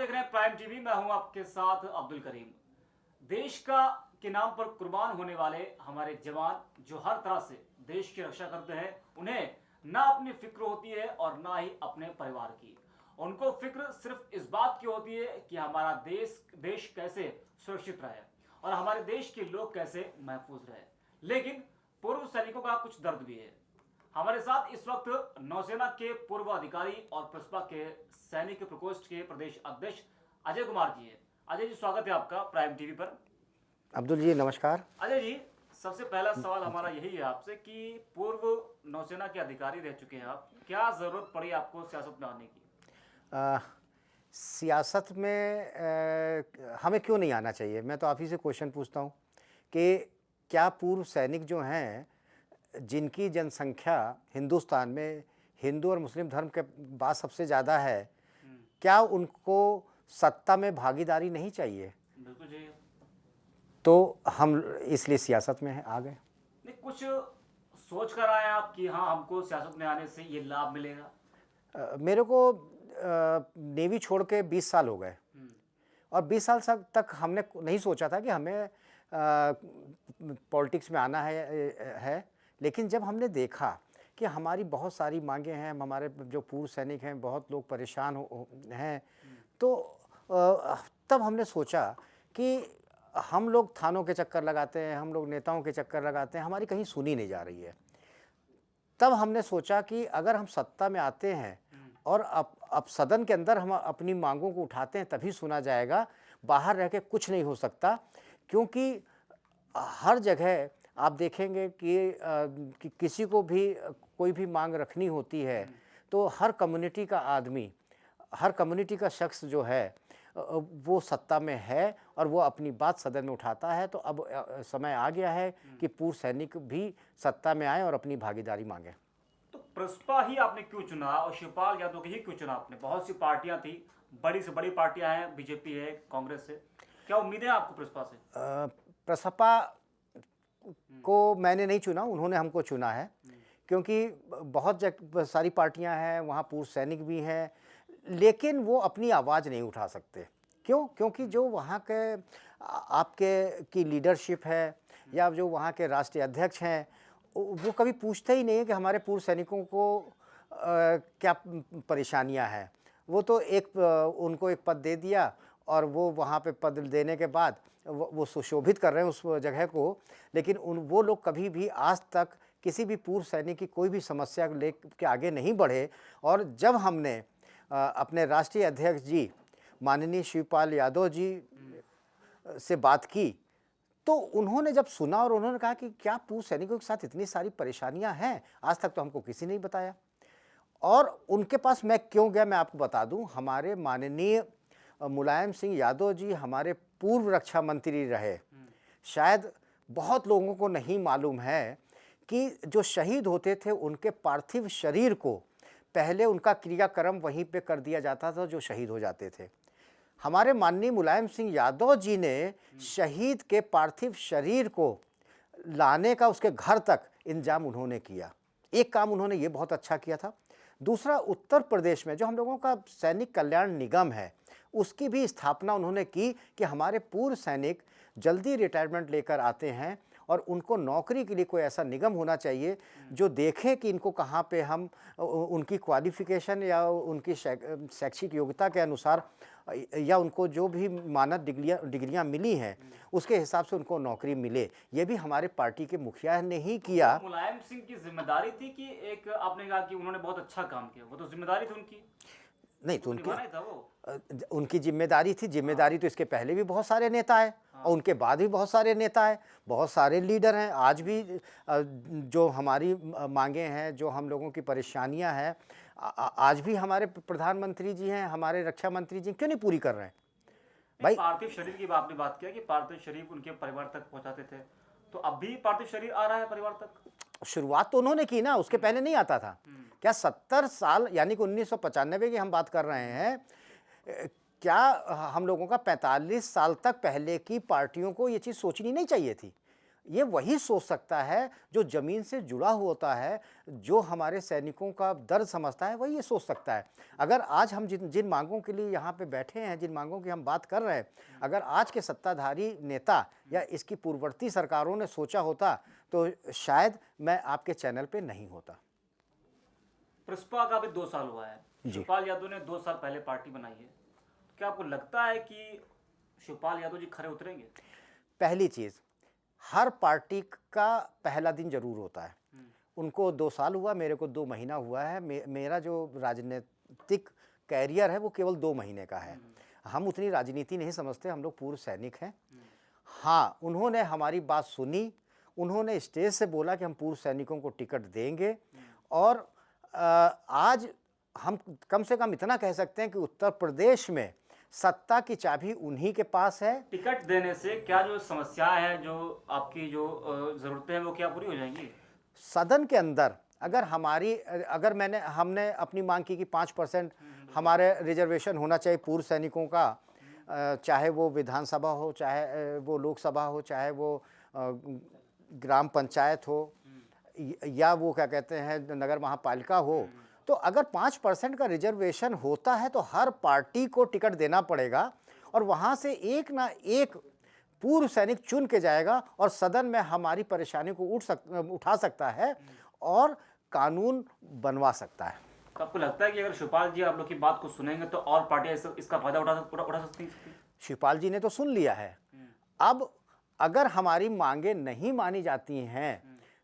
देख रहे हैं प्राइम टीवी। मैं हूं आपके साथ अब्दुल करीम। देश का के नाम पर कुर्बान होने वाले हमारे जवान जो हर तरह से देश की रक्षा करते हैं, उन्हें ना अपनी फिक्र होती है और ना ही अपने परिवार की। उनको फिक्र सिर्फ इस बात की होती है कि हमारा देश कैसे सुरक्षित रहे और हमारे देश के लोग कैसे महफूज रहे। लेकिन पूर्व सैनिकों का कुछ दर्द भी है। हमारे साथ इस वक्त नौसेना के पूर्व अधिकारी और प्रसपा के सैनिक प्रकोष्ठ के प्रदेश अध्यक्ष अजय कुमार जी है। अजय जी, स्वागत है आपका प्राइम टीवी पर। अब्दुल जी नमस्कार। अजय जी, सबसे पहला सवाल हमारा यही है आपसे कि पूर्व नौसेना के अधिकारी रह चुके हैं आप, क्या जरूरत पड़ी आपको सियासत में आने की? सियासत में हमें क्यों नहीं आना चाहिए? मैं तो आप ही से क्वेश्चन पूछता हूँ कि क्या पूर्व सैनिक जो हैं, जिनकी जनसंख्या हिंदुस्तान में हिंदू और मुस्लिम धर्म के बाद सबसे ज़्यादा है, क्या उनको सत्ता में भागीदारी नहीं चाहिए? बिल्कुल जी। तो हम इसलिए सियासत में आ गए। नहीं, कुछ सोच कर आए आप कि हाँ, हमको सियासत में आने से ये लाभ मिलेगा? मेरे को नेवी छोड़ के 20 साल हो गए और 20 साल तक हमने नहीं सोचा था कि हमें पॉलिटिक्स में आना है। लेकिन जब हमने देखा कि हमारी बहुत सारी मांगें हैं, हमारे जो पूर्व सैनिक हैं, बहुत लोग परेशान हैं, तो तब हमने सोचा कि हम लोग थानों के चक्कर लगाते हैं, हम लोग नेताओं के चक्कर लगाते हैं, हमारी कहीं सुनी नहीं जा रही है। तब हमने सोचा कि अगर हम सत्ता में आते हैं और अब सदन के अंदर हम अपनी मांगों को उठाते हैं तभी सुना जाएगा, बाहर रह के कुछ नहीं हो सकता। क्योंकि हर जगह आप देखेंगे कि किसी को भी कोई भी मांग रखनी होती है तो हर कम्युनिटी का आदमी, हर कम्युनिटी का शख्स जो है वो सत्ता में है और वो अपनी बात सदन में उठाता है। तो अब समय आ गया है कि पूर्व सैनिक भी सत्ता में आए और अपनी भागीदारी मांगे। तो प्रसपा ही आपने क्यों चुना और शिवपाल यादव की ही क्यों चुना आपने? बहुत सी पार्टियां थी, बड़ी से बड़ी पार्टियां हैं, बीजेपी है, कांग्रेस है। क्या उम्मीदें आपको प्रसपा से? प्रसपा को मैंने नहीं चुना, उन्होंने हमको चुना है। क्योंकि बहुत सारी पार्टियां हैं, वहाँ पूर्व सैनिक भी हैं, लेकिन वो अपनी आवाज़ नहीं उठा सकते। क्यों? क्योंकि जो वहाँ के आपके की लीडरशिप है या जो वहाँ के राष्ट्रीय अध्यक्ष हैं, वो कभी पूछते ही नहीं है कि हमारे पूर्व सैनिकों को क्या परेशानियाँ हैं। वो तो उनको एक पद दे दिया और वो वहाँ पे पद देने के बाद वो सुशोभित कर रहे हैं उस जगह को। लेकिन वो लोग कभी भी आज तक किसी भी पूर्व सैनिक की कोई भी समस्या ले के आगे नहीं बढ़े। और जब हमने अपने राष्ट्रीय अध्यक्ष जी माननीय शिवपाल यादव जी से बात की तो उन्होंने जब सुना और उन्होंने कहा कि क्या पूर्व सैनिकों के साथ इतनी सारी परेशानियां हैं, आज तक तो हमको किसी ने नहीं बताया। और उनके पास मैं क्यों गया, मैं आपको बता दूं। हमारे माननीय मुलायम सिंह यादव जी हमारे पूर्व रक्षा मंत्री रहे। शायद बहुत लोगों को नहीं मालूम है कि जो शहीद होते थे उनके पार्थिव शरीर को पहले उनका क्रियाक्रम वहीं पे कर दिया जाता था जो शहीद हो जाते थे। हमारे माननीय मुलायम सिंह यादव जी ने शहीद के पार्थिव शरीर को लाने का उसके घर तक इंतजाम उन्होंने किया। एक काम उन्होंने ये बहुत अच्छा किया था। दूसरा, उत्तर प्रदेश में जो हम लोगों का सैनिक कल्याण निगम है, उसकी भी स्थापना उन्होंने की कि हमारे पूर्व सैनिक जल्दी रिटायरमेंट लेकर आते हैं और उनको नौकरी के लिए कोई ऐसा निगम होना चाहिए जो देखें कि इनको कहाँ पे हम उनकी क्वालिफ़िकेशन या उनकी शैक्षिक योग्यता के अनुसार या उनको जो भी मानद डिग्रियां मिली हैं उसके हिसाब से उनको नौकरी मिले। ये भी हमारे पार्टी के मुखिया ने ही किया। मुलायम सिंह की जिम्मेदारी थी कि एक आपने कहा कि उन्होंने बहुत अच्छा काम किया, वो तो जिम्मेदारी थी उनकी? नहीं तो निभाना ही था वो। उनकी जिम्मेदारी थी। जिम्मेदारी तो इसके पहले भी बहुत सारे नेता आए और उनके बाद भी बहुत सारे नेता आए, बहुत सारे लीडर हैं। आज भी जो हमारी मांगे हैं, जो हम लोगों की परेशानियां हैं, आज भी हमारे प्रधानमंत्री जी हैं, हमारे रक्षा मंत्री जी क्यों नहीं पूरी कर रहे हैं भाई? पार्थिव शरीर की आपने बात किया कि पार्थिव शरीर उनके परिवार तक पहुंचाते थे, तो अब भी पार्थिव शरीर आ रहा है परिवार तक? शुरुआत तो उन्होंने की ना, उसके पहले नहीं आता था क्या? 70 साल यानी कि 1995 की हम बात कर रहे हैं। क्या हम लोगों का 45 साल तक पहले की पार्टियों को ये चीज़ सोचनी नहीं चाहिए थी? ये वही सोच सकता है जो ज़मीन से जुड़ा होता है, जो हमारे सैनिकों का दर्द समझता है, वही ये सोच सकता है। अगर आज हम जिन जिन मांगों के लिए यहाँ पे बैठे हैं, जिन मांगों की हम बात कर रहे हैं, अगर आज के सत्ताधारी नेता या इसकी पूर्ववर्ती सरकारों ने सोचा होता, तो शायद मैं आपके चैनल पे नहीं होता। प्रसपा का भी 2 साल हुआ है। जी। शिवपाल यादव ने 2 साल पहले पार्टी बनाई है। क्या आपको लगता है कि शिवपाल यादव जी खरे उतरेंगे? पहली चीज़, हर पार्टी का पहला दिन ज़रूर होता है। उनको 2 साल हुआ, मेरे को 2 महीना हुआ है। मेरा जो राजनीतिक कैरियर है वो केवल 2 महीने का है। हम उतनी राजनीति नहीं समझते, हम लोग पूर्व सैनिक हैं। हाँ, उन्होंने हमारी बात सुनी, उन्होंने स्टेज से बोला कि हम पूर्व सैनिकों को टिकट देंगे और आज हम कम से कम इतना कह सकते हैं कि उत्तर प्रदेश में सत्ता की चाबी उन्हीं के पास है। टिकट देने से क्या जो समस्याएं हैं, जो आपकी जो ज़रूरतें हैं, वो क्या पूरी हो जाएंगी? सदन के अंदर अगर हमने अपनी मांग की कि 5% हमारे रिजर्वेशन होना चाहिए पूर्व सैनिकों का, चाहे वो विधानसभा हो, चाहे वो लोकसभा हो, चाहे वो ग्राम पंचायत हो या वो क्या कहते हैं नगर महापालिका हो, तो अगर 5% का रिजर्वेशन होता है तो हर पार्टी को टिकट देना पड़ेगा और वहाँ से एक ना एक पूर्व सैनिक चुन के जाएगा और सदन में हमारी परेशानी को उठा सकता है और कानून बनवा सकता है। तो आपको लगता है कि अगर शिवपाल जी आप लोग की बात को सुनेंगे तो और पार्टियां इसका फायदा उठा सकती हैं? शिवपाल जी ने तो सुन लिया है। अब अगर हमारी मांगे नहीं मानी जाती हैं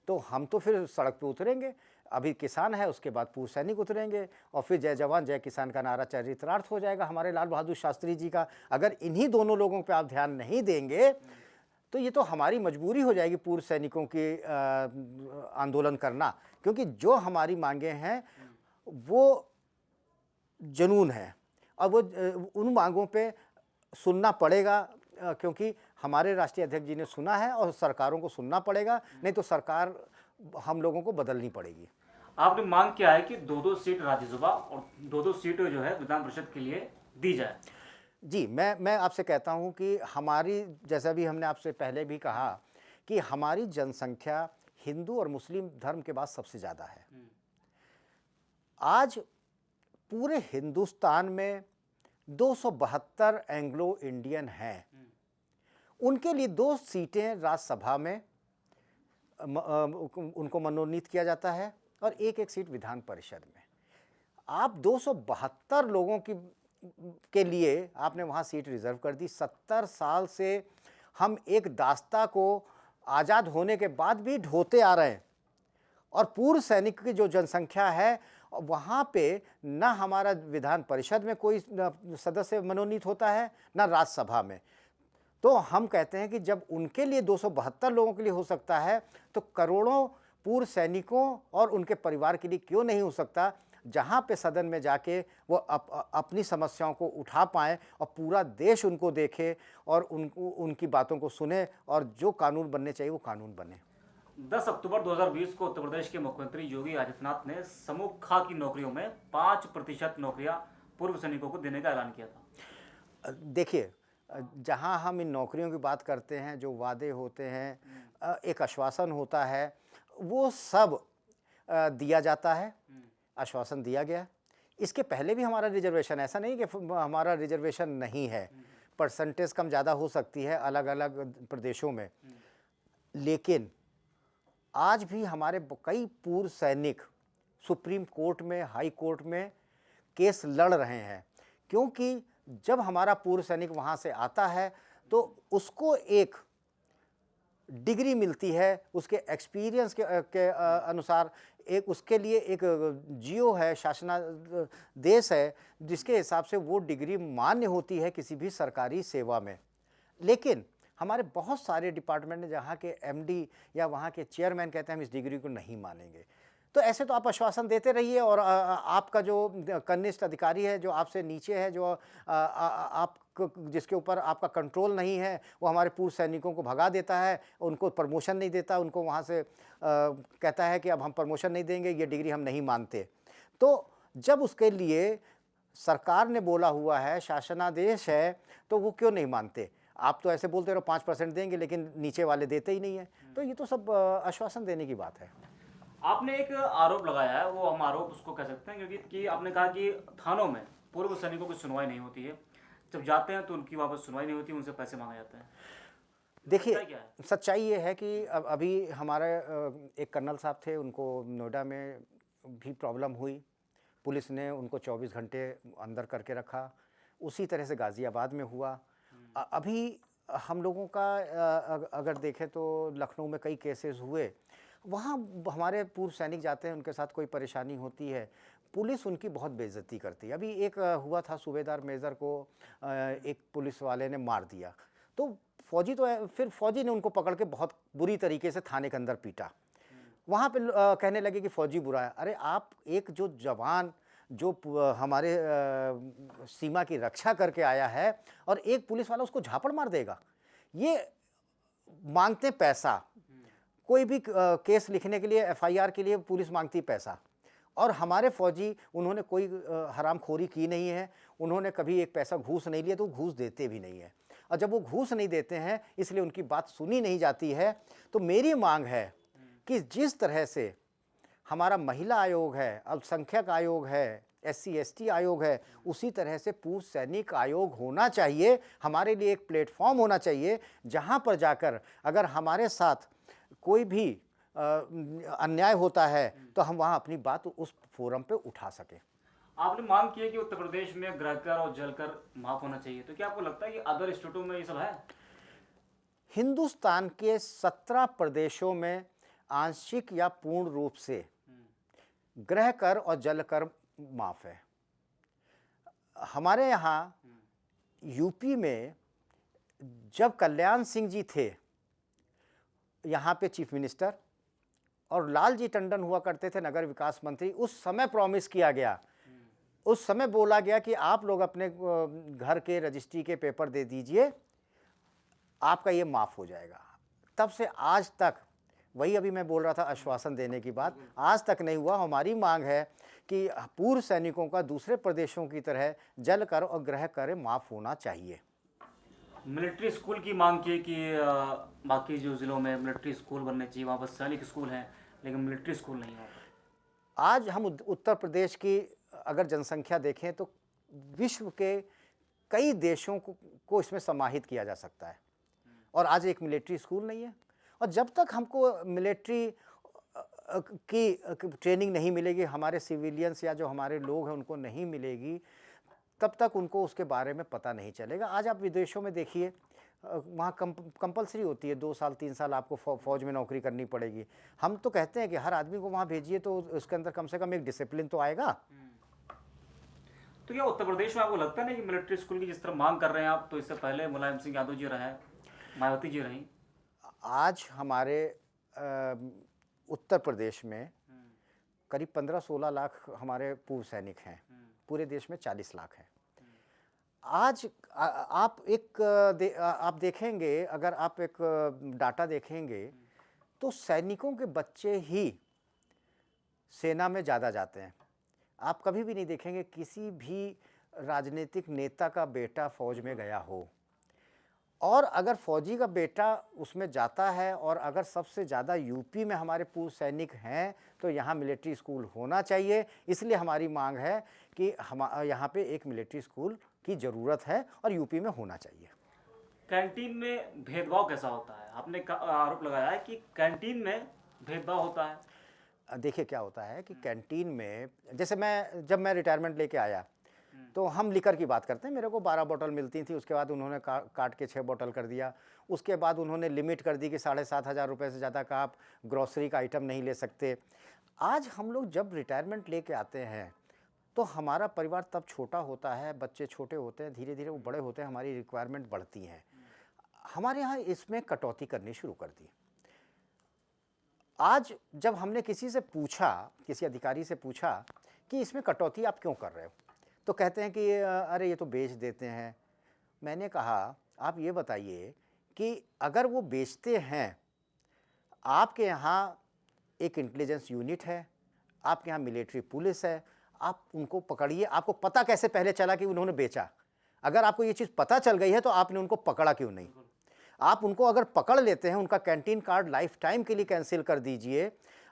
तो हम तो फिर सड़क पे उतरेंगे। अभी किसान है, उसके बाद पूर्व सैनिक उतरेंगे और फिर जय जवान जय किसान का नारा चरितार्थ हो जाएगा हमारे लाल बहादुर शास्त्री जी का। अगर इन्हीं दोनों लोगों पे आप ध्यान नहीं देंगे तो ये तो हमारी मजबूरी हो जाएगी पूर्व सैनिकों की आंदोलन करना, क्योंकि जो हमारी मांगे हैं वो जुनून है और वो उन मांगों पे सुनना पड़ेगा, क्योंकि हमारे राष्ट्रीय अध्यक्ष जी ने सुना है और सरकारों को सुनना पड़ेगा, नहीं तो सरकार हम लोगों को बदलनी पड़ेगी। आपने मांग किया है कि 2-2 सीट राज्यसभा और 2-2 सीटें जो है विधान परिषद के लिए दी जाए। जी, मैं आपसे कहता हूं कि हमारी, जैसा भी हमने आपसे पहले भी कहा कि हमारी जनसंख्या हिंदू और मुस्लिम धर्म के बाद सबसे ज़्यादा है। आज पूरे हिंदुस्तान में 272 एंग्लो इंडियन हैं। उनके लिए 2 सीटें राज्यसभा में उनको मनोनीत किया जाता है और एक सीट विधान परिषद में। आप 272 लोगों के लिए आपने वहाँ सीट रिजर्व कर दी। 70 साल से हम एक दास्ता को आज़ाद होने के बाद भी ढोते आ रहे हैं और पूर्व सैनिक की जो जनसंख्या है वहाँ पे ना हमारा विधान परिषद में कोई सदस्य मनोनीत होता है ना राज्यसभा में। तो हम कहते हैं कि जब उनके लिए 272 लोगों के लिए हो सकता है तो करोड़ों पूर्व सैनिकों और उनके परिवार के लिए क्यों नहीं हो सकता, जहाँ पे सदन में जाके वो अपनी समस्याओं को उठा पाएँ और पूरा देश उनको देखे और उनकी बातों को सुने और जो कानून बनने चाहिए वो कानून बने। 10 अक्टूबर 2020 को उत्तर प्रदेश के मुख्यमंत्री योगी आदित्यनाथ ने समूह ख की नौकरियों में 5% नौकरियां पूर्व सैनिकों को देने का ऐलान किया था। देखिए, जहां हम इन नौकरियों की बात करते हैं, जो वादे होते हैं, एक आश्वासन होता है, वो सब दिया जाता है। आश्वासन दिया गया। इसके पहले भी हमारा रिजर्वेशन, ऐसा नहीं कि हमारा रिजर्वेशन नहीं है, परसेंटेज कम ज़्यादा हो सकती है अलग अलग प्रदेशों में, लेकिन आज भी हमारे कई पूर्व सैनिक सुप्रीम कोर्ट में, हाई कोर्ट में केस लड़ रहे हैं, क्योंकि जब हमारा पूर्व सैनिक वहाँ से आता है तो उसको एक डिग्री मिलती है, उसके एक्सपीरियंस के अनुसार एक उसके लिए एक जियो है, शासनादेश है, जिसके हिसाब से वो डिग्री मान्य होती है किसी भी सरकारी सेवा में। लेकिन हमारे बहुत सारे डिपार्टमेंट हैं जहाँ के एमडी या वहाँ के चेयरमैन कहते हैं हम इस डिग्री को नहीं मानेंगे। तो ऐसे तो आप आश्वासन देते रहिए और आपका जो कनिष्ठ अधिकारी है, जो आपसे नीचे है, जो आप जिसके ऊपर आपका कंट्रोल नहीं है, वो हमारे पूर्व सैनिकों को भगा देता है, उनको प्रमोशन नहीं देता, उनको वहाँ से कहता है कि अब हम प्रमोशन नहीं देंगे, ये डिग्री हम नहीं मानते। तो जब उसके लिए सरकार ने बोला हुआ है, शासनादेश है, तो वो क्यों नहीं मानते? आप तो ऐसे बोलते रहो 5% देंगे, लेकिन नीचे वाले देते ही नहीं है। तो ये तो सब आश्वासन देने की बात है। आपने एक आरोप लगाया है, वो हम आरोप उसको कह सकते हैं, क्योंकि कि आपने कहा कि थानों में पूर्व सैनिकों की सुनवाई नहीं होती है, जब जाते हैं तो उनकी वापस सुनवाई नहीं होती, उनसे पैसे मांगे जाते हैं। देखिए, सच्चाई क्या है? सच्चाई ये है कि अब अभी हमारे एक कर्नल साहब थे, उनको नोएडा में भी प्रॉब्लम हुई। पुलिस ने उनको 24 घंटे अंदर करके रखा। उसी तरह से गाज़ियाबाद में हुआ। अभी हम लोगों का अगर देखें तो लखनऊ में कई केसेस हुए। वहाँ हमारे पूर्व सैनिक जाते हैं, उनके साथ कोई परेशानी होती है, पुलिस उनकी बहुत बेइज्जती करती है। अभी एक हुआ था, सूबेदार मेजर को एक पुलिस वाले ने मार दिया। तो फौजी तो फिर फौजी ने उनको पकड़ के बहुत बुरी तरीके से थाने के अंदर पीटा। वहाँ पे कहने लगे कि फौजी बुरा है। अरे आप एक जो जवान जो हमारे सीमा की रक्षा करके आया है, और एक पुलिस वाला उसको झापड़ मार देगा। ये मांगते पैसा। कोई भी केस लिखने के लिए, एफआईआर के लिए पुलिस मांगती पैसा। और हमारे फौजी, उन्होंने कोई हरामखोरी की नहीं है, उन्होंने कभी एक पैसा घूस नहीं लिया, तो घूस देते भी नहीं है। और जब वो घूस नहीं देते हैं, इसलिए उनकी बात सुनी नहीं जाती है। तो मेरी मांग है कि जिस तरह से हमारा महिला आयोग है, अल्पसंख्यक आयोग है, SC ST आयोग है, उसी तरह से पूर्व सैनिक आयोग होना चाहिए। हमारे लिए एक प्लेटफॉर्म होना चाहिए, जहां पर जाकर अगर हमारे साथ कोई भी अन्याय होता है, तो हम वहां अपनी बात उस फोरम पे उठा सकें। आपने मांग की है कि उत्तर प्रदेश में ग्रहकर और जलकर माफ होना चाहिए, तो क्या आपको लगता है कि अदर स्टेटों में ये सब है? हिंदुस्तान के 17 प्रदेशों में आंशिक या पूर्ण रूप से गृह कर और जल कर माफ है। हमारे यहाँ यूपी में जब कल्याण सिंह जी थे यहाँ पे चीफ मिनिस्टर, और लालजी टंडन हुआ करते थे नगर विकास मंत्री, उस समय प्रॉमिस किया गया, उस समय बोला गया कि आप लोग अपने घर के रजिस्ट्री के पेपर दे दीजिए, आपका ये माफ़ हो जाएगा। तब से आज तक, वही अभी मैं बोल रहा था आश्वासन देने की बात, आज तक नहीं हुआ। हमारी मांग है कि पूर्व सैनिकों का दूसरे प्रदेशों की तरह जल कर और गृह कर माफ़ होना चाहिए। मिलिट्री स्कूल की मांग की कि बाकी जो ज़िलों में मिलिट्री स्कूल बनने चाहिए, वहाँ पर सैनिक स्कूल हैं लेकिन मिलिट्री स्कूल नहीं है। आज हम उत्तर प्रदेश की अगर जनसंख्या देखें तो विश्व के कई देशों को इसमें समाहित किया जा सकता है, और आज एक मिलिट्री स्कूल नहीं है। और जब तक हमको मिलिट्री की ट्रेनिंग नहीं मिलेगी, हमारे सिविलियंस या जो हमारे लोग हैं उनको नहीं मिलेगी, तब तक उनको उसके बारे में पता नहीं चलेगा। आज आप विदेशों में देखिए, वहाँ कंपलसरी होती है 2 साल 3 साल आपको फौज में नौकरी करनी पड़ेगी। हम तो कहते हैं कि हर आदमी को वहाँ भेजिए, तो उसके अंदर कम से कम एक डिसिप्लिन तो आएगा। तो क्या उत्तर प्रदेश में आपको लगता नहीं कि मिलिट्री स्कूल की जिस तरह मांग कर रहे हैं आप, तो इससे पहले मुलायम सिंह यादव जी रहे, मायावती जी रही, आज हमारे उत्तर प्रदेश में करीब 15-16 लाख हमारे पूर्व सैनिक हैं, पूरे देश में 40 लाख हैं। आज आप आप देखेंगे, अगर आप एक डाटा देखेंगे, तो सैनिकों के बच्चे ही सेना में ज़्यादा जाते हैं। आप कभी भी नहीं देखेंगे किसी भी राजनीतिक नेता का बेटा फौज में गया हो। और अगर फौजी का बेटा उसमें जाता है, और अगर सबसे ज़्यादा यूपी में हमारे पूर्व सैनिक हैं, तो यहाँ मिलिट्री स्कूल होना चाहिए। इसलिए हमारी मांग है कि हम यहाँ पे एक मिलिट्री स्कूल की ज़रूरत है, और यूपी में होना चाहिए। कैंटीन में भेदभाव कैसा होता है? आपने आरोप लगाया है कि कैंटीन में भेदभाव होता है। देखिए क्या होता है कि कैंटीन में, जैसे जब मैं रिटायरमेंट लेके आया, तो हम लिकर की बात करते हैं, मेरे को 12 बोतल मिलती थी, उसके बाद उन्होंने काट के 6 बोतल कर दिया। उसके बाद उन्होंने लिमिट कर दी कि 7,500 रुपये से ज़्यादा का आप ग्रॉसरी का आइटम नहीं ले सकते। आज हम लोग जब रिटायरमेंट लेके आते हैं, तो हमारा परिवार तब छोटा होता है, बच्चे छोटे होते हैं, धीरे धीरे वो बड़े होते हैं, हमारी रिक्वायरमेंट बढ़ती हैं। हमारे यहाँ इसमें कटौती करनी शुरू कर दी। आज जब हमने किसी से पूछा, किसी अधिकारी से पूछा कि इसमें कटौती आप क्यों कर रहे हो, तो कहते हैं कि अरे ये तो बेच देते हैं। मैंने कहा आप ये बताइए कि अगर वो बेचते हैं, आपके यहाँ एक इंटेलिजेंस यूनिट है, आपके यहाँ मिलिट्री पुलिस है, आप उनको पकड़िए। आपको पता कैसे पहले चला कि उन्होंने बेचा? अगर आपको ये चीज़ पता चल गई है तो आपने उनको पकड़ा क्यों नहीं? आप उनको अगर पकड़ लेते हैं, उनका कैंटीन कार्ड लाइफ टाइम के लिए कैंसिल कर दीजिए,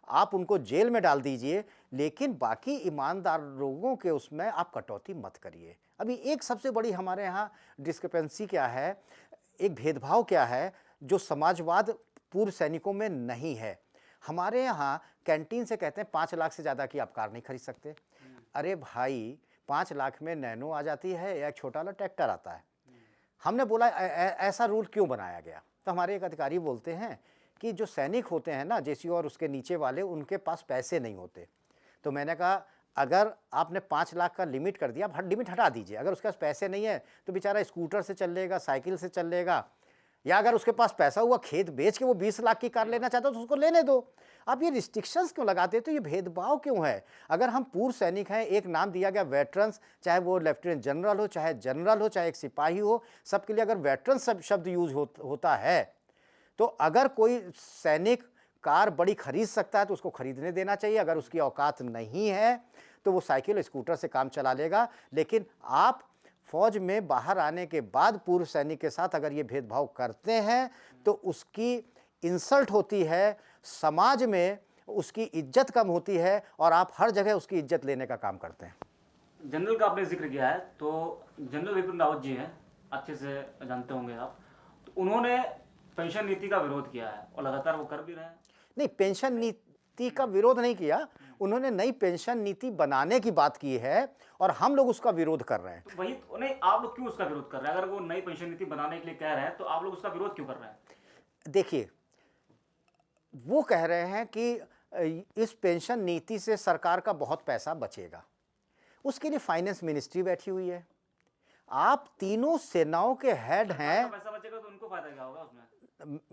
आप उनको जेल में डाल दीजिए, लेकिन बाकी ईमानदार लोगों के उसमें आप कटौती मत करिए। अभी एक सबसे बड़ी हमारे यहाँ डिस्क्रिपेंसी क्या है, एक भेदभाव क्या है, जो समाजवाद पूर्व सैनिकों में नहीं है। हमारे यहाँ कैंटीन से कहते हैं 5 लाख से ज़्यादा की आप कार नहीं खरीद सकते। अरे भाई, 5 लाख में नैनो आ जाती है या एक छोटा वाला ट्रैक्टर आता है। हमने बोला ऐसा रूल क्यों बनाया गया? तो हमारे एक अधिकारी बोलते हैं कि जो सैनिक होते हैं ना, जेसीओ और उसके नीचे वाले, उनके पास पैसे नहीं होते। तो मैंने कहा अगर आपने 5 लाख का लिमिट कर दिया, आप लिमिट हटा दीजिए। अगर उसके पास पैसे नहीं है तो बेचारा स्कूटर से चल लेगा, साइकिल से चल लेगा, या अगर उसके पास पैसा हुआ खेत बेच के वो 20 लाख की कार लेना चाहता है तो उसको लेने दो। आप ये रिस्ट्रिक्शंस क्यों लगाते हो? तो ये भेदभाव क्यों है? अगर हम पूर्व सैनिक हैं, एक नाम दिया गया वेटरन्स, चाहे वो लेफ्टिनेंट जनरल हो, चाहे जनरल हो, चाहे एक सिपाही हो, सबके लिए अगर वेटरन्स शब्द यूज होता है, तो अगर कोई सैनिक कार बड़ी खरीद सकता है तो उसको खरीदने देना चाहिए। अगर उसकी औकात नहीं है तो वो साइकिल स्कूटर से काम चला लेगा। लेकिन आप फौज में बाहर आने के बाद पूर्व सैनिक के साथ अगर ये भेदभाव करते हैं तो उसकी इंसल्ट होती है, समाज में उसकी इज्जत कम होती है और आप हर जगह उसकी इज्जत लेने का काम करते हैं। जनरल का आपने जिक्र किया है, तो जनरल बिपिन रावत जी हैं, अच्छे से जानते होंगे आप, तो उन्होंने पेंशन नीति का विरोध किया है और लगातार वो कर भी रहे हैं। नहीं, पेंशन नीति का विरोध नहीं किया, उन्होंने नई पेंशन नीति बनाने की बात की है और हम लोग उसका विरोध कर रहे हैं। तो वही नहीं, आप लोग क्यों उसका विरोध कर रहे हैं? अगर वो नई पेंशन नीति बनाने के लिए कह रहे हैं तो आप लोग उसका विरोध क्यों कर रहे हैं? देखिए, वो कह रहे हैं कि इस पेंशन नीति से सरकार का बहुत पैसा बचेगा, उसके लिए फाइनेंस मिनिस्ट्री बैठी हुई है। आप तीनों सेनाओं के हेड हैं। पैसा बचेगा तो उनको फायदा क्या होगा उसमें?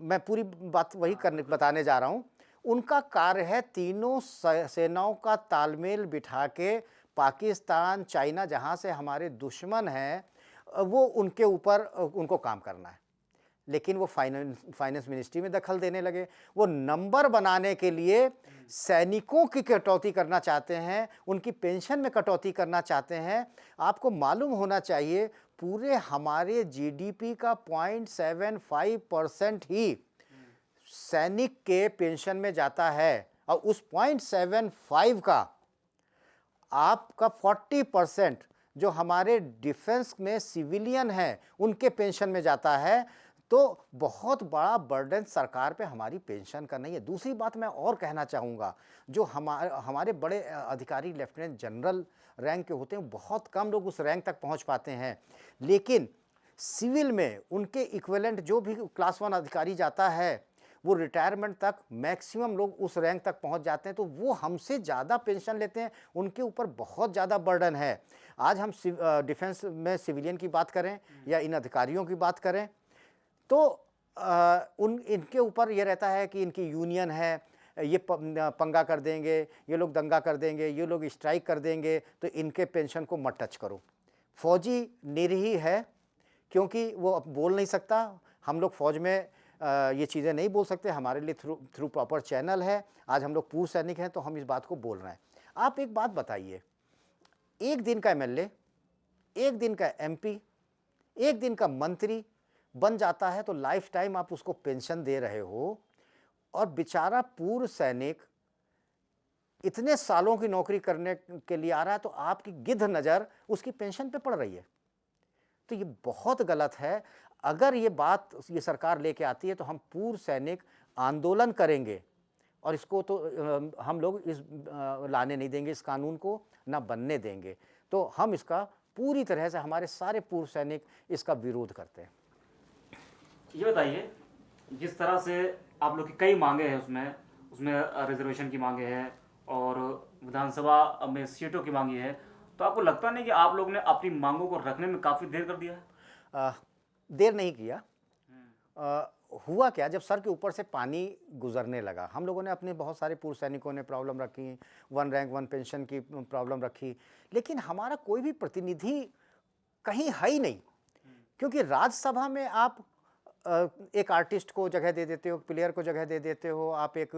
मैं पूरी बात वही बताने जा रहा हूं। उनका कार्य है तीनों सेनाओं का तालमेल बिठा के पाकिस्तान, चाइना, जहां से हमारे दुश्मन हैं, वो उनके ऊपर उनको काम करना है। लेकिन वो फाइनेंस मिनिस्ट्री में दखल देने लगे। वो नंबर बनाने के लिए सैनिकों की कटौती करना चाहते हैं, उनकी पेंशन में कटौती करना चाहते हैं। आपको मालूम होना चाहिए, पूरे हमारे जीडीपी का 0.75% ही सैनिक के पेंशन में जाता है और उस 0.75 का आपका 40% जो हमारे डिफेंस में सिविलियन हैं उनके पेंशन में जाता है। तो बहुत बड़ा बर्डन सरकार पे हमारी पेंशन का नहीं है। दूसरी बात मैं और कहना चाहूँगा, जो हमारे बड़े अधिकारी लेफ्टिनेंट जनरल रैंक के होते हैं, बहुत कम लोग उस रैंक तक पहुँच पाते हैं। लेकिन सिविल में उनके इक्विवेलेंट जो भी क्लास 1 अधिकारी जाता है, वो रिटायरमेंट तक मैक्सिमम लोग उस रैंक तक पहुंच जाते हैं। तो वो हमसे ज़्यादा पेंशन लेते हैं, उनके ऊपर बहुत ज़्यादा बर्डन है। आज हम डिफेंस में सिविलियन की बात करें या इन अधिकारियों की बात करें तो इनके ऊपर ये रहता है कि इनकी यूनियन है, ये पंगा कर देंगे, ये लोग दंगा कर देंगे, ये लोग स्ट्राइक कर देंगे, तो इनके पेंशन को मत टच करो। फौजी निरीह है क्योंकि वो अब बोल नहीं सकता। हम लोग फौज में ये चीज़ें नहीं बोल सकते, हमारे लिए थ्रू प्रॉपर चैनल है। आज हम लोग पूर्व सैनिक हैं तो हम इस बात को बोल रहे हैं। आप एक बात बताइए, एक दिन का एमएलए, एक दिन का एमपी, एक दिन का मंत्री बन जाता है तो लाइफ टाइम आप उसको पेंशन दे रहे हो, और बेचारा पूर्व सैनिक इतने सालों की नौकरी करने के लिए आ रहा है तो आपकी गिद्ध नज़र उसकी पेंशन पे पड़ रही है। तो ये बहुत गलत है। अगर ये बात ये सरकार लेके आती है तो हम पूर्व सैनिक आंदोलन करेंगे और इसको तो हम लोग इस लाने नहीं देंगे, इस कानून को ना बनने देंगे। तो हम इसका पूरी तरह से, हमारे सारे पूर्व सैनिक इसका विरोध करते हैं। ये बताइए, जिस तरह से आप लोग की कई मांगे हैं, उसमें रिजर्वेशन की मांगे हैं और विधानसभा में सीटों की मांगी है, तो आपको लगता नहीं कि आप लोग ने अपनी मांगों को रखने में काफ़ी देर कर दिया है? देर नहीं किया। हुआ क्या, जब सर के ऊपर से पानी गुजरने लगा, हम लोगों ने अपने बहुत सारे पूर्व सैनिकों ने प्रॉब्लम रखी, 1 रैंक 1 पेंशन की प्रॉब्लम रखी, लेकिन हमारा कोई भी प्रतिनिधि कहीं है ही नहीं। क्योंकि राज्यसभा में आप एक आर्टिस्ट को जगह दे देते हो, प्लेयर को जगह दे देते हो, आप एक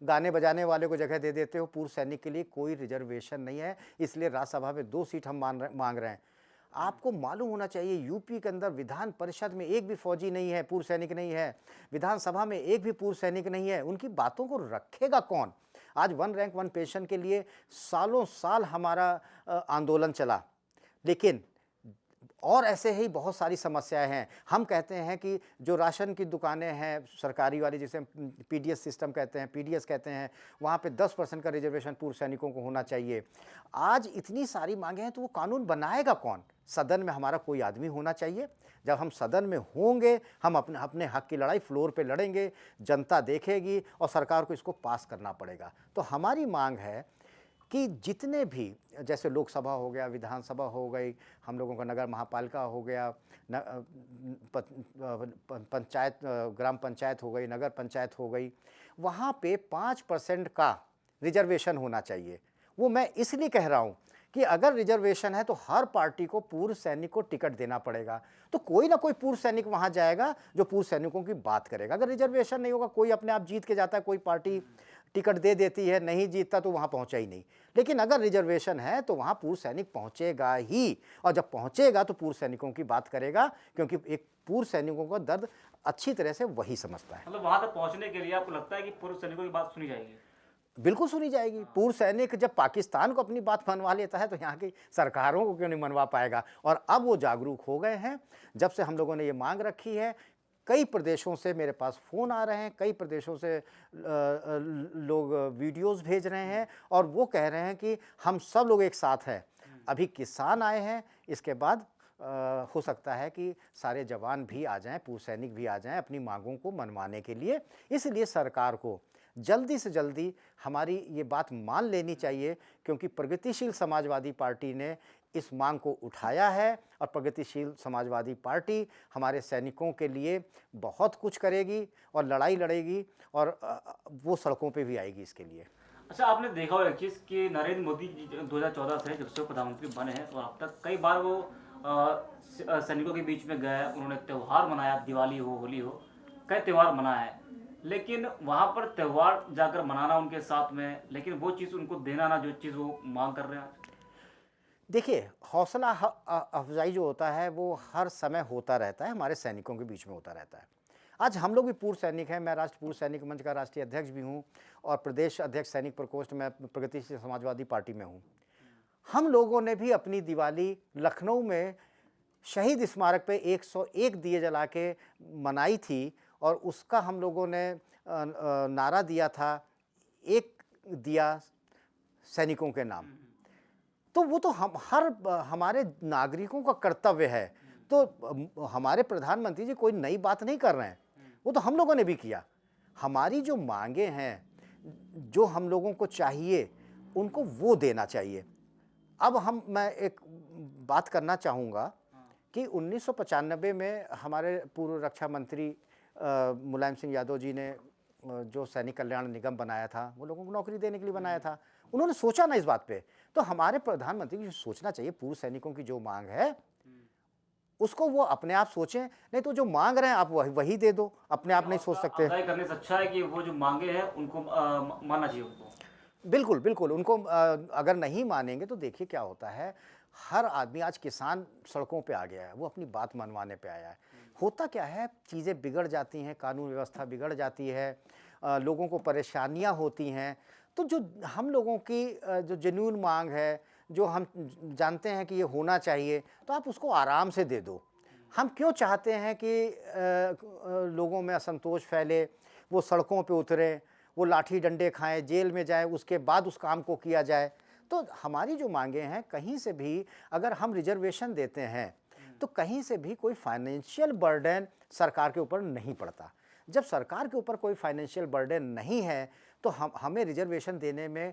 गाने बजाने वाले को जगह दे देते हो। पूर्व सैनिक के लिए कोई रिजर्वेशन नहीं है, इसलिए राज्यसभा में 2 सीट हम मांग रहे हैं। आपको मालूम होना चाहिए यूपी के अंदर विधान परिषद में एक भी फौजी नहीं है, पूर्व सैनिक नहीं है, विधानसभा में एक भी पूर्व सैनिक नहीं है। उनकी बातों को रखेगा कौन? आज वन रैंक वन पेंशन के लिए सालों साल हमारा आंदोलन चला, लेकिन और ऐसे ही बहुत सारी समस्याएं हैं। हम कहते हैं कि जो राशन की दुकानें हैं सरकारी वाली, जिसे पीडीएस सिस्टम कहते हैं, पीडीएस कहते हैं, वहाँ पे 10% का रिजर्वेशन पूर्व सैनिकों को होना चाहिए। आज इतनी सारी मांगे हैं तो वो कानून बनाएगा कौन? सदन में हमारा कोई आदमी होना चाहिए। जब हम सदन में होंगे, हम अपने अपने हक की लड़ाई फ्लोर पे लड़ेंगे, जनता देखेगी और सरकार को इसको पास करना पड़ेगा। तो हमारी मांग है कि जितने भी, जैसे लोकसभा हो गया, विधानसभा हो गई, हम लोगों का नगर महापालिका हो गया, पंचायत, ग्राम पंचायत हो गई, नगर पंचायत हो गई, वहाँ पे 5% का रिजर्वेशन होना चाहिए। वो मैं इसलिए कह रहा हूँ कि अगर रिजर्वेशन है तो हर पार्टी को पूर्व सैनिक को टिकट देना पड़ेगा, तो कोई ना कोई पूर्व सैनिक वहाँ जाएगा जो पूर्व सैनिकों की बात करेगा। अगर रिजर्वेशन नहीं होगा, कोई अपने आप जीत के जाता है, कोई पार्टी टिकट दे देती है, नहीं जीतता तो वहाँ पहुँचा ही नहीं। लेकिन अगर रिजर्वेशन है तो वहाँ पूर्व सैनिक पहुँचेगा ही, और जब पहुँचेगा तो पूर्व सैनिकों की बात करेगा, क्योंकि एक पूर्व सैनिकों का दर्द अच्छी तरह से वही समझता है। मतलब वहां तक पहुंचने के लिए आपको लगता है कि पूर्व सैनिकों की बात सुनी जाएगी? बिल्कुल सुनी जाएगी। पूर्व सैनिक जब पाकिस्तान को अपनी बात मनवा लेता है तो यहाँ की सरकारों को क्यों नहीं मनवा पाएगा? और अब वो जागरूक हो गए हैं। जब से हम लोगों ने ये मांग रखी है, कई प्रदेशों से मेरे पास फ़ोन आ रहे हैं, कई प्रदेशों से लोग वीडियोस भेज रहे हैं और वो कह रहे हैं कि हम सब लोग एक साथ हैं। अभी किसान आए हैं, इसके बाद हो सकता है कि सारे जवान भी आ जाएं, पूर्व सैनिक भी आ जाएं अपनी मांगों को मनवाने के लिए। इसलिए सरकार को जल्दी से जल्दी हमारी ये बात मान लेनी चाहिए, क्योंकि प्रगतिशील समाजवादी पार्टी ने इस मांग को उठाया है और प्रगतिशील समाजवादी पार्टी हमारे सैनिकों के लिए बहुत कुछ करेगी और लड़ाई लड़ेगी और वो सड़कों पे भी आएगी इसके लिए। अच्छा, आपने देखा होगा एक चीज़ कि नरेंद्र मोदी जी 2014 से जब से प्रधानमंत्री बने हैं और अब तक कई बार वो सैनिकों के बीच में गए, उन्होंने त्यौहार मनाया, दिवाली हो, होली हो, कई त्यौहार मनाया है। लेकिन वहाँ पर त्यौहार जाकर मनाना उनके साथ में, लेकिन वो चीज़ उनको देना ना जो चीज़ वो मांग कर रहे हैं। देखिए, हौसला अफजाई जो होता है वो हर समय होता रहता है, हमारे सैनिकों के बीच में होता रहता है। आज हम लोग भी पूर्व सैनिक हैं। मैं राष्ट्रीय पूर्व सैनिक मंच का राष्ट्रीय अध्यक्ष भी हूँ और प्रदेश अध्यक्ष सैनिक प्रकोष्ठ में प्रगतिशील समाजवादी पार्टी में हूँ। हम लोगों ने भी अपनी दिवाली लखनऊ में शहीद स्मारक पे 101 दिए जला के मनाई थी और उसका हम लोगों ने नारा दिया था, एक दिया सैनिकों के नाम। तो वो तो हमारे नागरिकों का कर्तव्य है। तो हमारे प्रधानमंत्री जी कोई नई बात नहीं कर रहे हैं, वो तो हम लोगों ने भी किया। हमारी जो मांगे हैं, जो हम लोगों को चाहिए, उनको वो देना चाहिए। अब मैं एक बात करना चाहूँगा कि 1995 में हमारे पूर्व रक्षा मंत्री मुलायम सिंह यादव जी ने जो सैनिक कल्याण निगम बनाया था, वो लोगों को नौकरी देने के लिए बनाया था। उन्होंने सोचा ना इस बात पे। तो हमारे प्रधानमंत्री को सोचना चाहिए, पूर्व सैनिकों की जो मांग है उसको वो अपने आप सोचें, नहीं तो जो मांग रहे हैं आप वही दे दो। अपने आप नहीं सोच सकते। अप्लाई करने से अच्छा है कि वो जो मांगे हैं उनको मानना चाहिए उनको। बिल्कुल बिल्कुल, उनको अगर नहीं मानेंगे तो देखिए क्या होता है। हर आदमी, आज किसान सड़कों पे आ गया है, वो अपनी बात मनवाने पे आया है। होता क्या है, चीज़ें बिगड़ जाती हैं, कानून व्यवस्था बिगड़ जाती है, लोगों को परेशानियां होती हैं। तो जो हम लोगों की जो जेन्युइन मांग है, जो हम जानते हैं कि ये होना चाहिए, तो आप उसको आराम से दे दो। हम क्यों चाहते हैं कि लोगों में असंतोष फैले, वो सड़कों पे उतरें, वो लाठी डंडे खाएं, जेल में जाएं, उसके बाद उस काम को किया जाए? तो हमारी जो मांगे हैं, कहीं से भी अगर हम रिजर्वेशन देते हैं तो कहीं से भी कोई फाइनेंशियल बर्डन सरकार के ऊपर नहीं पड़ता। जब सरकार के ऊपर कोई फाइनेंशियल बर्डन नहीं है तो हमें रिजर्वेशन देने में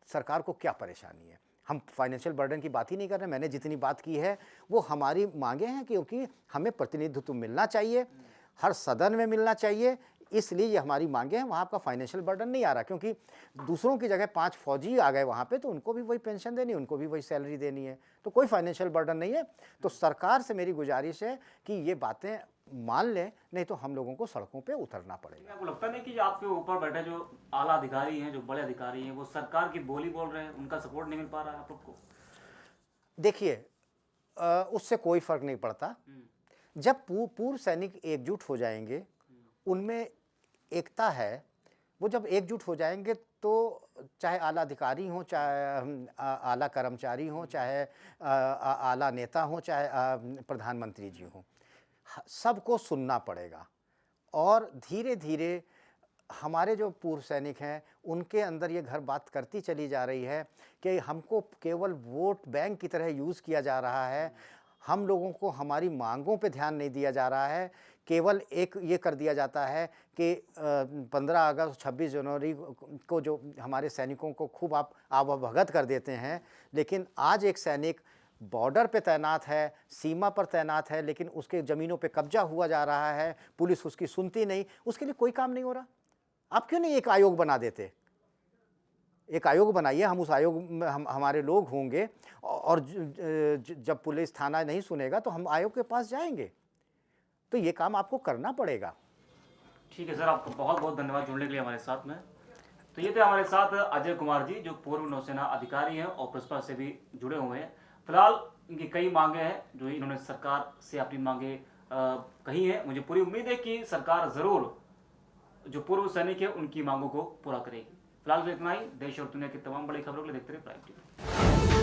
सरकार को क्या परेशानी है? हम फाइनेंशियल बर्डन की बात ही नहीं कर रहे। मैंने जितनी बात की है वो हमारी मांगे हैं, क्योंकि हमें प्रतिनिधित्व मिलना चाहिए, हर सदन में मिलना चाहिए, इसलिए ये हमारी मांगे हैं। वहाँ आपका फाइनेंशियल बर्डन नहीं आ रहा, क्योंकि दूसरों की जगह 5 फौजी आ गए वहाँ पे, तो उनको भी वही पेंशन देनी है, उनको भी वही सैलरी देनी है, तो कोई फाइनेंशियल बर्डन नहीं है। तो सरकार से मेरी गुजारिश है कि ये बातें मान लें, नहीं तो हम लोगों को सड़कों पे उतरना पड़ेगा। आपको लगता नहीं कि आपके ऊपर बैठे जो आला अधिकारी हैं, जो बड़े अधिकारी हैं, वो सरकार की बोली बोल रहे हैं, उनका सपोर्ट नहीं मिल पा रहा है आप लोग को? देखिए, उससे कोई फर्क नहीं पड़ता। जब पूर्व सैनिक एकजुट हो जाएंगे, उनमें एकता है, वो जब एकजुट हो जाएंगे तो चाहे आला अधिकारी हों, चाहे आला कर्मचारी हों, चाहे आला नेता हों, चाहे प्रधानमंत्री जी हों, सबको सुनना पड़ेगा। और धीरे धीरे हमारे जो पूर्व सैनिक हैं, उनके अंदर ये घर बात करती चली जा रही है कि हमको केवल वोट बैंक की तरह यूज़ किया जा रहा है, हम लोगों को हमारी मांगों पे ध्यान नहीं दिया जा रहा है। केवल एक ये कर दिया जाता है कि 15 अगस्त 26 जनवरी को जो हमारे सैनिकों को खूब आप अवगत कर देते हैं, लेकिन आज एक सैनिक बॉर्डर पे तैनात है, सीमा पर तैनात है, लेकिन उसके ज़मीनों पे कब्जा हुआ जा रहा है, पुलिस उसकी सुनती नहीं, उसके लिए कोई काम नहीं हो रहा। आप क्यों नहीं एक आयोग बना देते? एक आयोग बनाइए, हम उस आयोग में हमारे लोग होंगे, और जब पुलिस थाना नहीं सुनेगा तो हम आयोग के पास जाएंगे। तो ये काम आपको करना पड़ेगा। ठीक है सर, आपको बहुत बहुत धन्यवाद जुड़ने के लिए हमारे साथ में। तो ये थे हमारे साथ अजय कुमार जी, जो पूर्व नौसेना अधिकारी हैं और पुष्पा से भी जुड़े हुए हैं। फिलहाल इनकी कई मांगे हैं जो इन्होंने सरकार से अपनी मांगे कही है। मुझे पूरी उम्मीद है कि सरकार ज़रूर जो पूर्व सैनिक है उनकी मांगों को पूरा करेगी। फिलहाल इतना ही। देश और दुनिया की तमाम बड़ी खबरों के लिए देखते रहिए प्राइम टीवी।